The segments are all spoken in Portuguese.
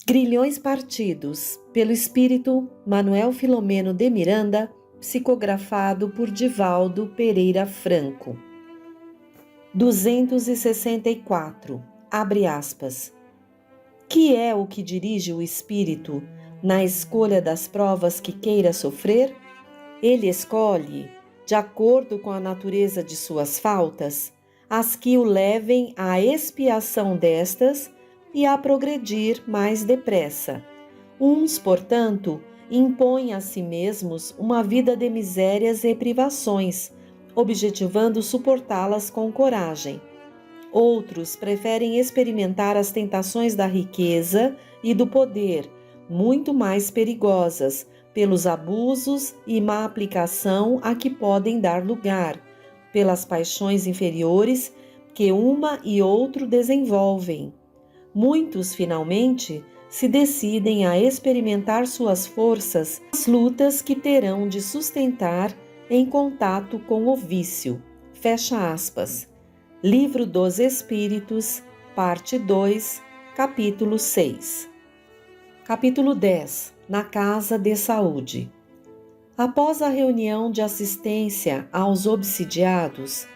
Grilhões Partidos, pelo espírito Manuel Filomeno de Miranda, psicografado por Divaldo Pereira Franco. 264. Abre aspas. Que é o que dirige o espírito na escolha das provas que queira sofrer? Ele escolhe, de acordo com a natureza de suas faltas, as que o levem à expiação destas e a progredir mais depressa. Uns, portanto, impõem a si mesmos uma vida de misérias e privações, objetivando suportá-las com coragem. Outros preferem experimentar as tentações da riqueza e do poder, muito mais perigosas, pelos abusos e má aplicação a que podem dar lugar, pelas paixões inferiores que uma e outro desenvolvem. Muitos, finalmente, se decidem a experimentar suas forças nas lutas que terão de sustentar em contato com o vício. Fecha aspas. Livro dos Espíritos, parte 2, capítulo 6. Capítulo 10. Na Casa de Saúde. Após a reunião de assistência aos obsidiados,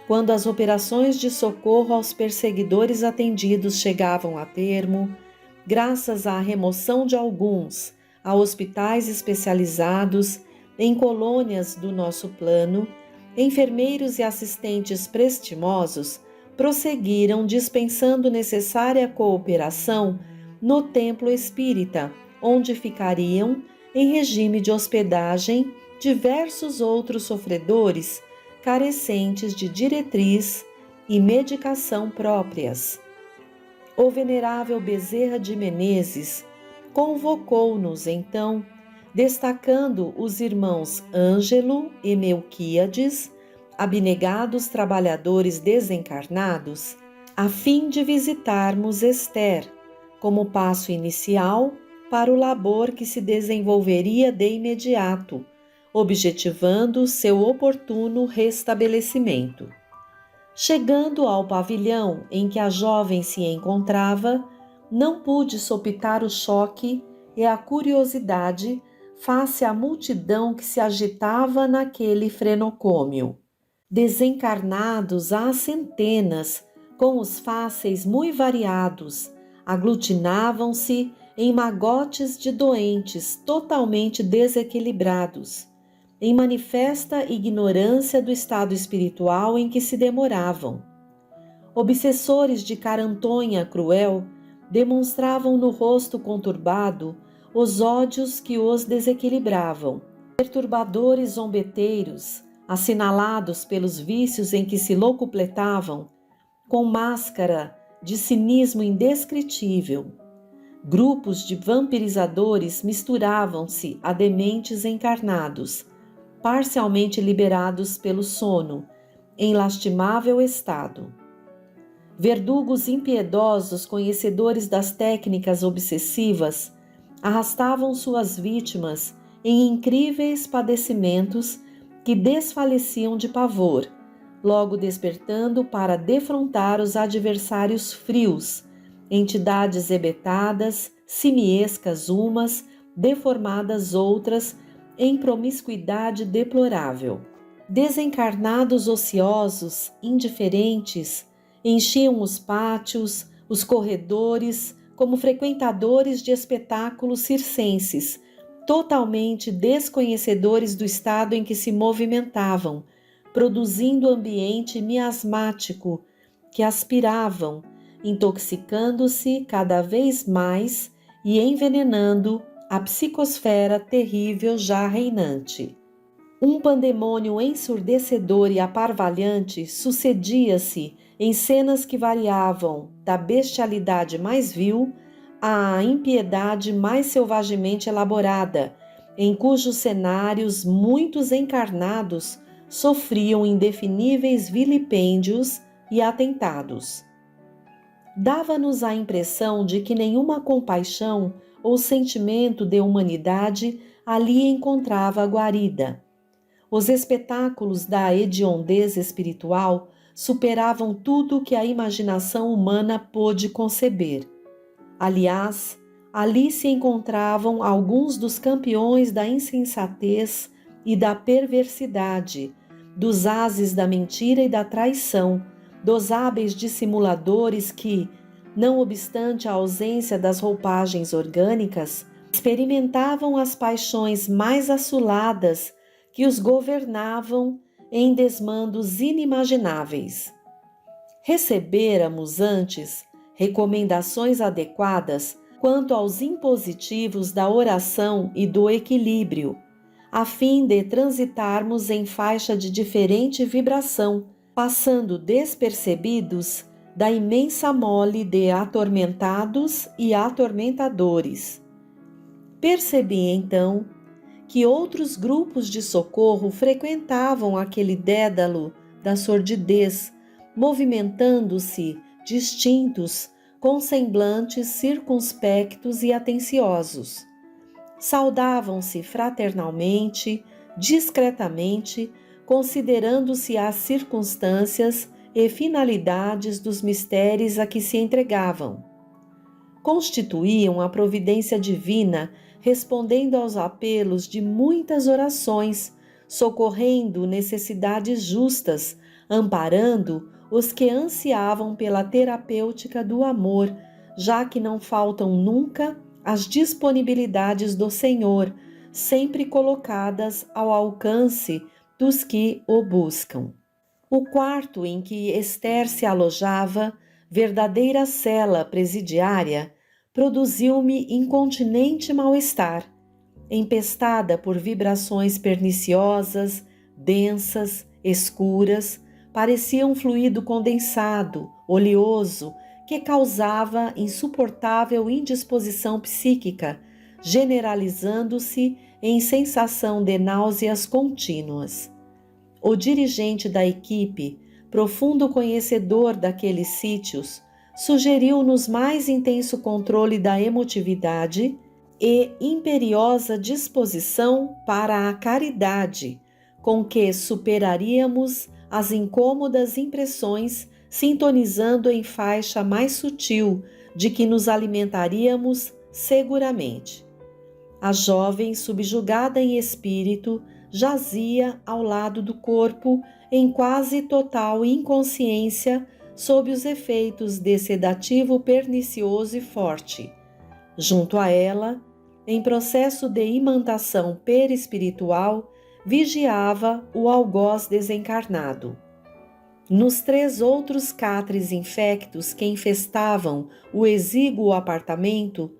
quando as operações de socorro aos perseguidores atendidos chegavam a termo, graças à remoção de alguns a hospitais especializados em colônias do nosso plano, enfermeiros e assistentes prestimosos prosseguiram dispensando necessária cooperação no templo espírita, onde ficariam, em regime de hospedagem, diversos outros sofredores carecentes de diretriz e medicação próprias. O venerável Bezerra de Menezes convocou-nos então, destacando os irmãos Ângelo e Melquíades, abnegados trabalhadores desencarnados, a fim de visitarmos Esther, como passo inicial para o labor que se desenvolveria de imediato, objetivando seu oportuno restabelecimento. Chegando ao pavilhão em que a jovem se encontrava, não pude sopitar o choque e a curiosidade face à multidão que se agitava naquele frenocômio. Desencarnados às centenas, com os fáceis muito variados, aglutinavam-se em magotes de doentes totalmente desequilibrados, em manifesta ignorância do estado espiritual em que se demoravam. Obsessores de carantonha cruel demonstravam no rosto conturbado os ódios que os desequilibravam. Perturbadores zombeteiros, assinalados pelos vícios em que se locupletavam, com máscara de cinismo indescritível. Grupos de vampirizadores misturavam-se a dementes encarnados, parcialmente liberados pelo sono, em lastimável estado. Verdugos impiedosos, conhecedores das técnicas obsessivas, arrastavam suas vítimas em incríveis padecimentos que desfaleciam de pavor, logo despertando para defrontar os adversários frios, entidades hebetadas, simiescas umas, deformadas outras, em promiscuidade deplorável. Desencarnados ociosos, indiferentes, enchiam os pátios, os corredores, como frequentadores de espetáculos circenses, totalmente desconhecedores do estado em que se movimentavam, produzindo ambiente miasmático que aspiravam, intoxicando-se cada vez mais e envenenando a psicosfera terrível já reinante. Um pandemônio ensurdecedor e aparvalhante sucedia-se em cenas que variavam da bestialidade mais vil à impiedade mais selvagemente elaborada, em cujos cenários muitos encarnados sofriam indefiníveis vilipêndios e atentados. Dava-nos a impressão de que nenhuma compaixão ou sentimento de humanidade ali encontrava guarida. Os espetáculos da hediondez espiritual superavam tudo o que a imaginação humana pôde conceber. Aliás, Ali se encontravam alguns dos campeões da insensatez e da perversidade, dos ases da mentira e da traição, dos hábeis dissimuladores que, não obstante a ausência das roupagens orgânicas, experimentavam as paixões mais açuladas que os governavam em desmandos inimagináveis. Recebêramos antes recomendações adequadas quanto aos impositivos da oração e do equilíbrio, a fim de transitarmos em faixa de diferente vibração, passando despercebidos da imensa mole de atormentados e atormentadores. Percebi então que outros grupos de socorro frequentavam aquele dédalo da sordidez, movimentando-se distintos, com semblantes circunspectos e atenciosos. Saudavam-se fraternalmente, discretamente, considerando-se as circunstâncias e finalidades dos mistérios a que se entregavam. Constituíam a providência divina, respondendo aos apelos de muitas orações, socorrendo necessidades justas, amparando os que ansiavam pela terapêutica do amor, já que não faltam nunca as disponibilidades do Senhor, sempre colocadas ao alcance dos que o buscam. O quarto em que Esther se alojava, verdadeira cela presidiária, produziu-me incontinente mal-estar, empestada por vibrações perniciosas, densas, escuras, parecia um fluido condensado, oleoso, que causava insuportável indisposição psíquica, generalizando-se em sensação de náuseas contínuas. O dirigente da equipe, profundo conhecedor daqueles sítios, sugeriu-nos mais intenso controle da emotividade e imperiosa disposição para a caridade, com que superaríamos as incômodas impressões, sintonizando em faixa mais sutil de que nos alimentaríamos seguramente. A jovem, subjugada em espírito, jazia ao lado do corpo em quase total inconsciência sob os efeitos de sedativo pernicioso e forte. Junto a ela, em processo de imantação perispiritual, vigiava o algoz desencarnado. Nos 3 outros catres infectos que infestavam o exíguo apartamento,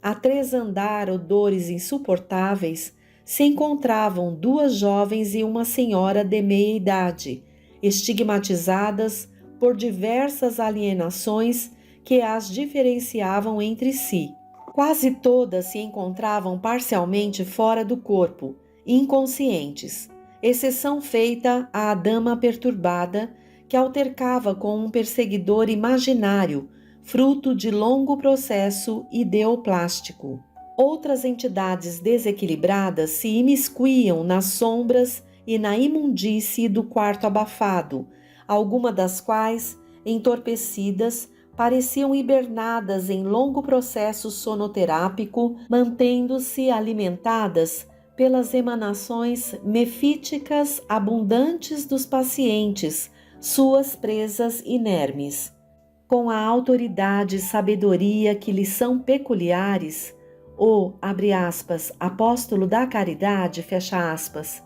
a 3 andar odores insuportáveis, se encontravam 2 jovens e uma senhora de meia idade, estigmatizadas por diversas alienações que as diferenciavam entre si. Quase todas se encontravam parcialmente fora do corpo, inconscientes, exceção feita à dama perturbada, que altercava com um perseguidor imaginário, fruto de longo processo ideoplástico. Outras entidades desequilibradas se imiscuíam nas sombras e na imundície do quarto abafado, algumas das quais, entorpecidas, pareciam hibernadas em longo processo sonoterápico, mantendo-se alimentadas pelas emanações mefíticas abundantes dos pacientes, suas presas inermes. Com a autoridade e sabedoria que lhes são peculiares, o, abre aspas, apóstolo da caridade, fecha aspas,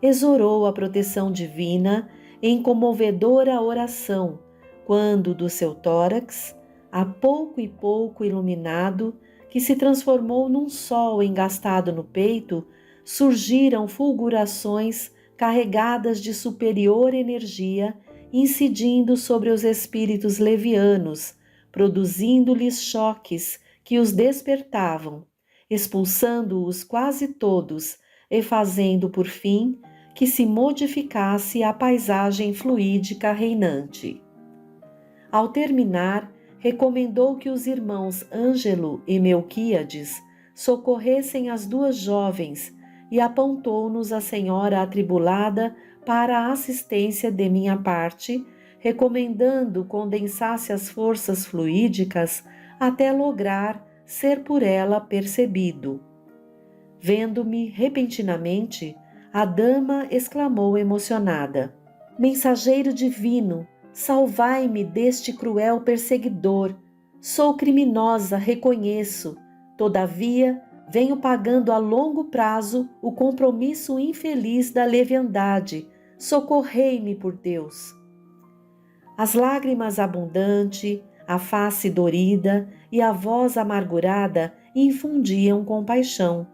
exorou a proteção divina em comovedora oração, quando do seu tórax, a pouco e pouco iluminado, que se transformou num sol engastado no peito, surgiram fulgurações carregadas de superior energia, incidindo sobre os espíritos levianos, produzindo-lhes choques que os despertavam, expulsando-os quase todos e fazendo, por fim, que se modificasse a paisagem fluídica reinante. Ao terminar, recomendou que os irmãos Ângelo e Melquíades socorressem as 2 jovens e apontou-nos a senhora atribulada para a assistência de minha parte, recomendando condensasse as forças fluídicas até lograr ser por ela percebido. Vendo-me repentinamente, a dama exclamou emocionada: Mensageiro divino, salvai-me deste cruel perseguidor. Sou criminosa, reconheço. Todavia, venho pagando a longo prazo o compromisso infeliz da leviandade. Socorrei-me, por Deus. As lágrimas abundantes, a face dorida e a voz amargurada infundiam compaixão.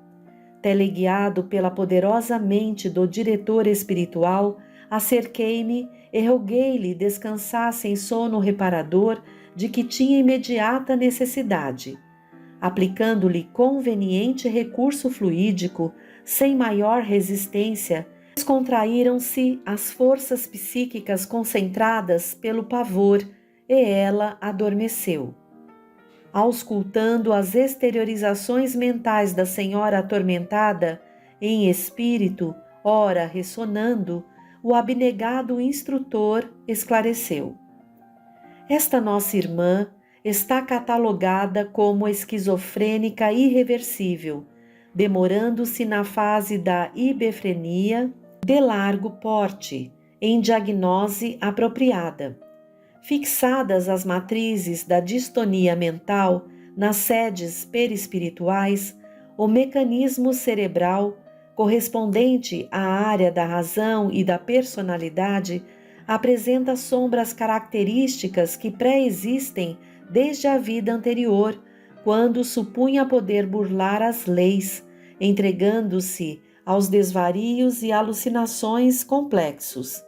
Teleguiado pela poderosa mente do diretor espiritual, acerquei-me e roguei-lhe descansasse em sono reparador de que tinha imediata necessidade. Aplicando-lhe conveniente recurso fluídico, sem maior resistência, descontraíram-se as forças psíquicas concentradas pelo pavor e ela adormeceu. Auscultando as exteriorizações mentais da senhora atormentada, em espírito, ora ressonando, o abnegado instrutor esclareceu. Esta nossa irmã está catalogada como esquizofrênica irreversível, demorando-se na fase da hibefrenia de largo porte, em diagnose apropriada. Fixadas as matrizes da distonia mental nas sedes perispirituais, o mecanismo cerebral, correspondente à área da razão e da personalidade, apresenta sombras características que pré-existem desde a vida anterior, quando supunha poder burlar as leis, entregando-se aos desvarios e alucinações complexos.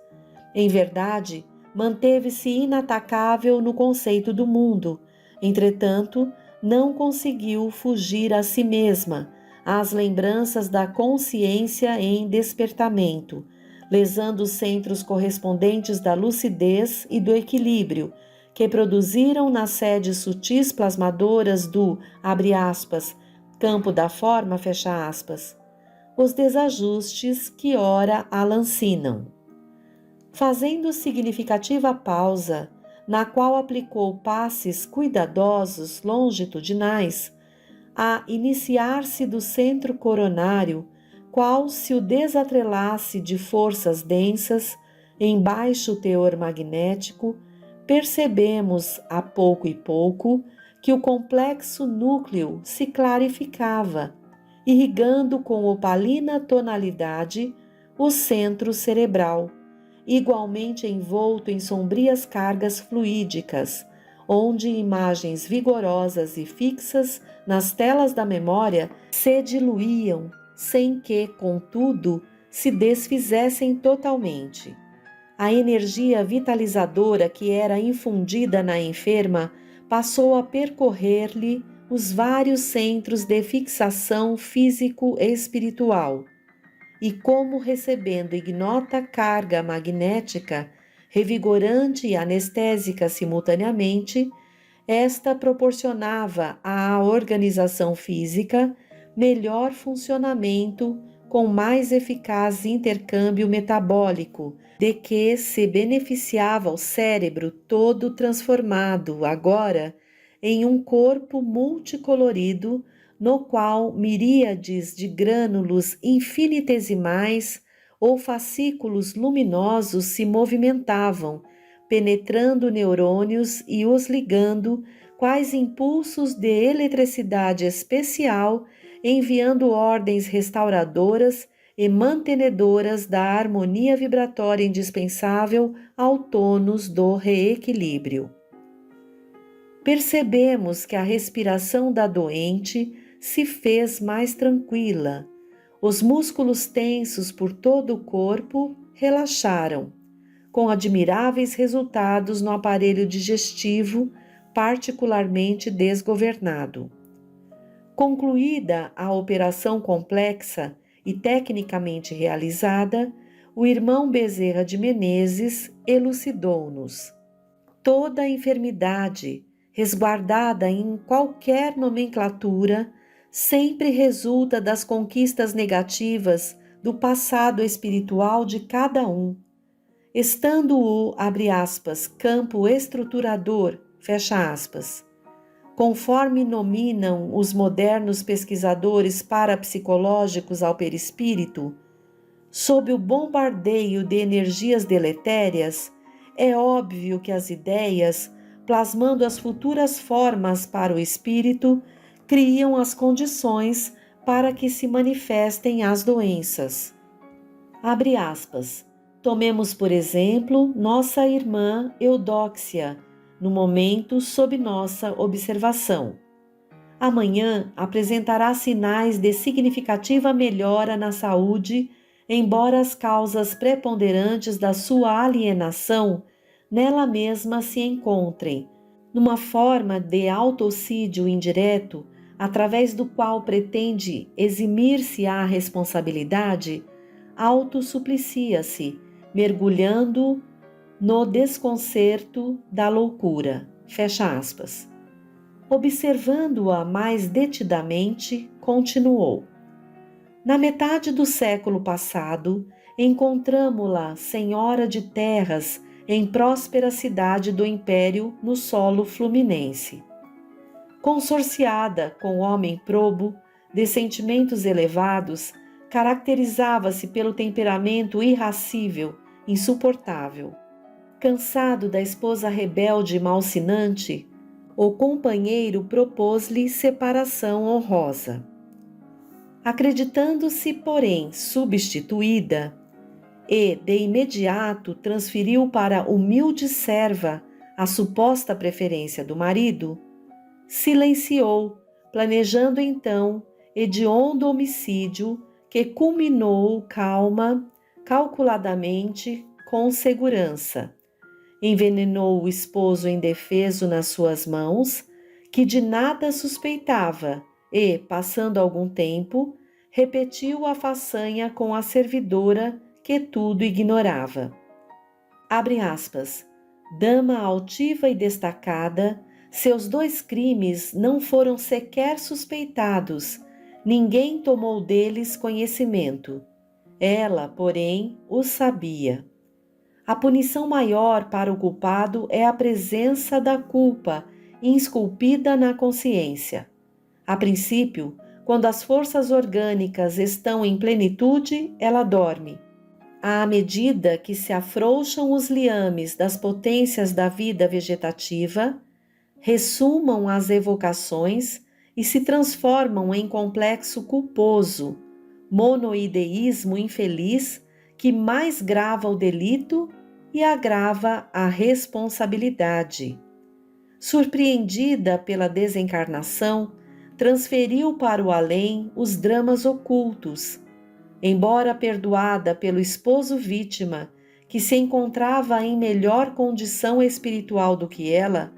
Em verdade, manteve-se inatacável no conceito do mundo, entretanto, não conseguiu fugir a si mesma, às lembranças da consciência em despertamento, lesando os centros correspondentes da lucidez e do equilíbrio, que produziram nas sedes sutis plasmadoras do, abre aspas, campo da forma, fecha aspas, os desajustes que ora a lancinam. Fazendo significativa pausa, na qual aplicou passes cuidadosos longitudinais, a iniciar-se do centro coronário, qual se o desatrelasse de forças densas, em baixo teor magnético, percebemos, a pouco e pouco, que o complexo núcleo se clarificava, irrigando com opalina tonalidade o centro cerebral, igualmente envolto em sombrias cargas fluídicas, onde imagens vigorosas e fixas nas telas da memória se diluíam, sem que, contudo, se desfizessem totalmente. A energia vitalizadora que era infundida na enferma passou a percorrer-lhe os vários centros de fixação físico-espiritual, e como recebendo ignota carga magnética, revigorante e anestésica simultaneamente, esta proporcionava à organização física melhor funcionamento com mais eficaz intercâmbio metabólico, de que se beneficiava o cérebro todo transformado agora em um corpo multicolorido, no qual miríades de grânulos infinitesimais ou fascículos luminosos se movimentavam, penetrando neurônios e os ligando, quais impulsos de eletricidade especial, enviando ordens restauradoras e mantenedoras da harmonia vibratória indispensável ao tônus do reequilíbrio. Percebemos que a respiração da doente se fez mais tranquila. Os músculos tensos por todo o corpo relaxaram, com admiráveis resultados no aparelho digestivo, particularmente desgovernado. Concluída a operação complexa e tecnicamente realizada, o irmão Bezerra de Menezes elucidou-nos. Toda a enfermidade, resguardada em qualquer nomenclatura, sempre resulta das conquistas negativas do passado espiritual de cada um. Estando o, abre aspas, campo estruturador, fecha aspas, conforme nominam os modernos pesquisadores parapsicológicos ao perispírito, sob o bombardeio de energias deletérias, é óbvio que as ideias, plasmando as futuras formas para o espírito, criam as condições para que se manifestem as doenças. Abre aspas. Tomemos, por exemplo, nossa irmã Eudóxia, no momento sob nossa observação. Amanhã apresentará sinais de significativa melhora na saúde, embora as causas preponderantes da sua alienação nela mesma se encontrem, numa forma de autocídio indireto, através do qual pretende eximir-se à responsabilidade, autossuplicia-se, mergulhando no desconcerto da loucura. Fecha aspas. Observando-a mais detidamente, continuou. Na metade do século passado, encontramo-la senhora de terras em próspera cidade do Império no solo fluminense. Consorciada com homem probo, de sentimentos elevados, caracterizava-se pelo temperamento irracível, insuportável. Cansado da esposa rebelde e malsinante, o companheiro propôs-lhe separação honrosa. Acreditando-se, porém, substituída, e de imediato transferiu para humilde serva a suposta preferência do marido, silenciou, planejando então hediondo homicídio que culminou calculadamente, com segurança. Envenenou o esposo indefeso nas suas mãos, que de nada suspeitava, e, passando algum tempo, repetiu a façanha com a servidora que tudo ignorava. Abre aspas. Dama altiva e destacada, seus 2 crimes não foram sequer suspeitados, ninguém tomou deles conhecimento. Ela, porém, o sabia. A punição maior para o culpado é a presença da culpa esculpida na consciência. A princípio, quando as forças orgânicas estão em plenitude, ela dorme. À medida que se afrouxam os liames das potências da vida vegetativa, ressumam as evocações e se transformam em complexo culposo, monoideísmo infeliz que mais grava o delito e agrava a responsabilidade. Surpreendida pela desencarnação, transferiu para o além os dramas ocultos. Embora perdoada pelo esposo vítima, que se encontrava em melhor condição espiritual do que ela,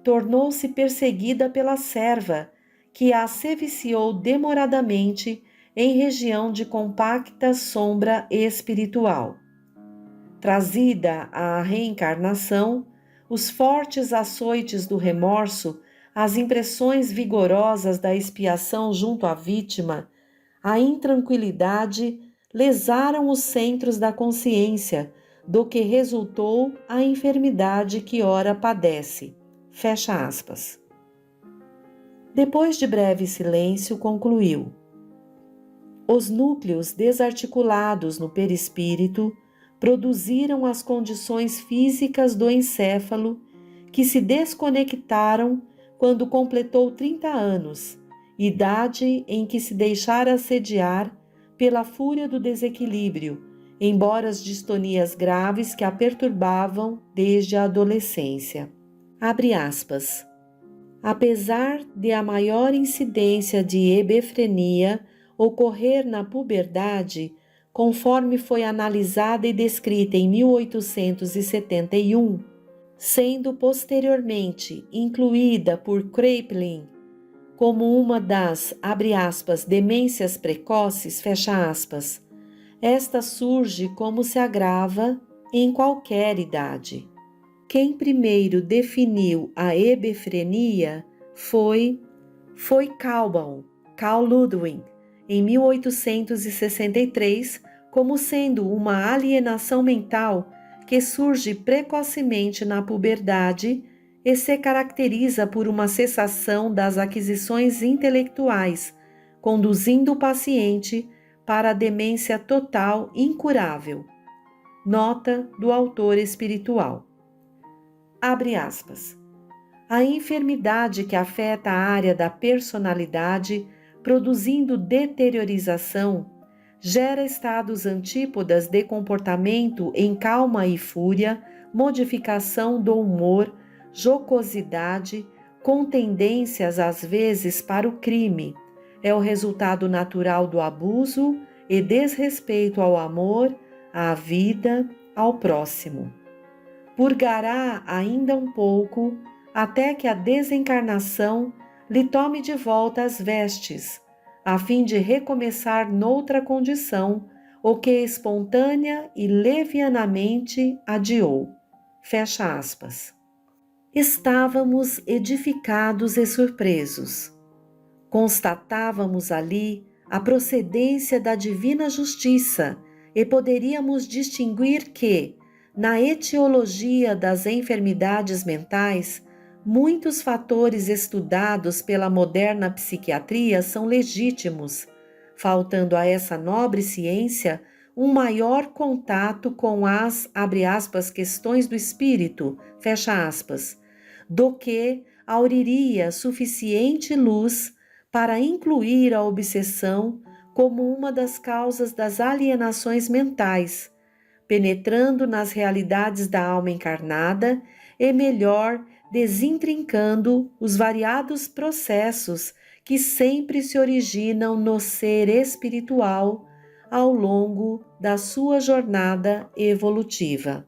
tornou-se perseguida pela serva, que a seviciou demoradamente em região de compacta sombra espiritual. Trazida à reencarnação, os fortes açoites do remorso, as impressões vigorosas da expiação junto à vítima, a intranquilidade lesaram os centros da consciência, do que resultou a enfermidade que ora padece. Fecha aspas. Depois de breve silêncio, concluiu. Os núcleos desarticulados no perispírito produziram as condições físicas do encéfalo que se desconectaram quando completou 30 anos, idade em que se deixara assediar pela fúria do desequilíbrio, embora as distonias graves que a perturbavam desde a adolescência. Abre aspas. Apesar de a maior incidência de hebefrenia ocorrer na puberdade, conforme foi analisada e descrita em 1871, sendo posteriormente incluída por Kraepelin como uma das, abre aspas, demências precoces, fecha aspas, esta surge como se agrava em qualquer idade. Quem primeiro definiu a hebefrenia foi Carl Ludwig, em 1863, como sendo uma alienação mental que surge precocemente na puberdade e se caracteriza por uma cessação das aquisições intelectuais, conduzindo o paciente para a demência total incurável. Nota do autor espiritual. Abre aspas. A enfermidade que afeta a área da personalidade, produzindo deteriorização, gera estados antípodas de comportamento em calma e fúria, modificação do humor, jocosidade, com tendências às vezes para o crime. É o resultado natural do abuso e desrespeito ao amor, à vida, ao próximo. Purgará ainda um pouco, até que a desencarnação lhe tome de volta as vestes, a fim de recomeçar noutra condição o que espontânea e levianamente adiou. Fecha aspas. Estávamos edificados e surpresos. Constatávamos ali a procedência da divina justiça e poderíamos distinguir que, na etiologia das enfermidades mentais, muitos fatores estudados pela moderna psiquiatria são legítimos, faltando a essa nobre ciência um maior contato com as, abre aspas, questões do espírito, fecha aspas, do que auriria suficiente luz para incluir a obsessão como uma das causas das alienações mentais, penetrando nas realidades da alma encarnada e melhor desintrincando os variados processos que sempre se originam no ser espiritual ao longo da sua jornada evolutiva.